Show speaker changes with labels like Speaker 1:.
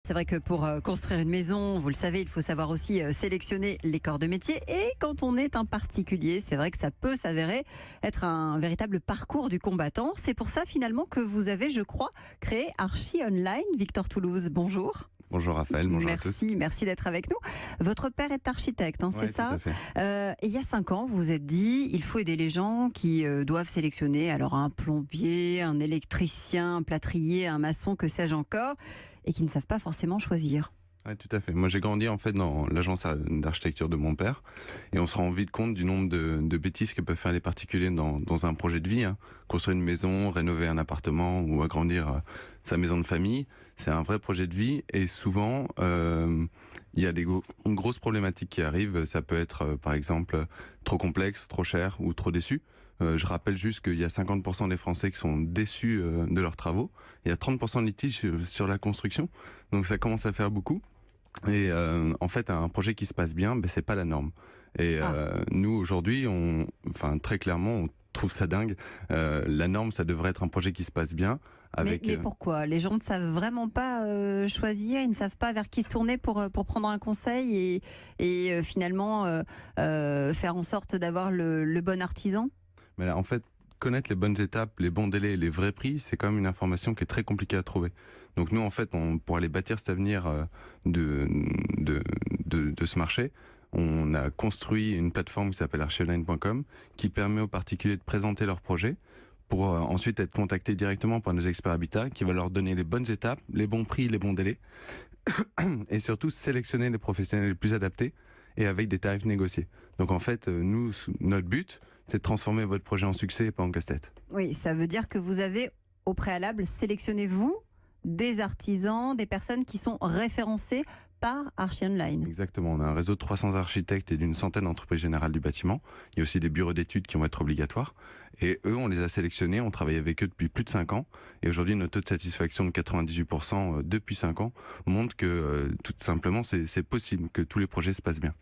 Speaker 1: C'est vrai que pour construire une maison, vous le savez, il faut savoir aussi sélectionner les corps de métier. Et quand on est un particulier, c'est vrai que ça peut s'avérer être un véritable parcours du combattant. C'est pour ça finalement que vous avez, je crois, créé Archi Online. Victor Toulouse, bonjour.
Speaker 2: Bonjour Raphaël, bonjour à tous.
Speaker 1: Merci d'être avec nous. Votre père est architecte, hein, c'est ça?
Speaker 2: Tout à fait.
Speaker 1: Et il y a 5 ans, vous vous êtes dit, il faut aider les gens qui doivent sélectionner alors un plombier, un électricien, un plâtrier, un maçon, que sais-je encore, et qui ne savent pas forcément choisir.
Speaker 2: Oui, tout à fait. Moi, j'ai grandi en fait dans l'agence d'architecture de mon père, et on se rend vite compte du nombre de bêtises que peuvent faire les particuliers dans un projet de vie. Hein. Construire une maison, rénover un appartement ou agrandir sa maison de famille, c'est un vrai projet de vie. Et souvent, il y a une grosse problématique qui arrive. Ça peut être, par exemple, trop complexe, trop cher ou trop déçu. Je rappelle juste qu'il y a 50% des Français qui sont déçus de leurs travaux. Il y a 30% de litiges sur la construction. Donc ça commence à faire beaucoup. Et en fait, un projet qui se passe bien, c'est pas la norme. Et nous, aujourd'hui, très clairement, on trouve ça dingue. La norme, ça devrait être un projet qui se passe bien.
Speaker 1: Mais pourquoi? Les gens ne savent vraiment pas choisir, ils ne savent pas vers qui se tourner pour prendre un conseil et finalement faire en sorte d'avoir le bon artisan?
Speaker 2: Mais là, en fait, connaître les bonnes étapes, les bons délais et les vrais prix, c'est quand même une information qui est très compliquée à trouver. Donc nous, en fait, pour aller bâtir cet avenir de ce marché, on a construit une plateforme qui s'appelle archionline.com qui permet aux particuliers de présenter leurs projets pour ensuite être contactés directement par nos experts habitat qui va leur donner les bonnes étapes, les bons prix, les bons délais et surtout sélectionner les professionnels les plus adaptés et avec des tarifs négociés. Donc en fait, nous, notre but, c'est de transformer votre projet en succès et pas en casse-tête.
Speaker 1: Oui, ça veut dire que vous avez au préalable sélectionné, vous, des artisans, des personnes qui sont référencées par Archi Online.
Speaker 2: Exactement, on a un réseau de 300 architectes et d'une centaine d'entreprises générales du bâtiment. Il y a aussi des bureaux d'études qui vont être obligatoires. Et eux, on les a sélectionnés, on travaille avec eux depuis plus de 5 ans. Et aujourd'hui, notre taux de satisfaction de 98% depuis 5 ans montre que tout simplement, c'est possible que tous les projets se passent bien.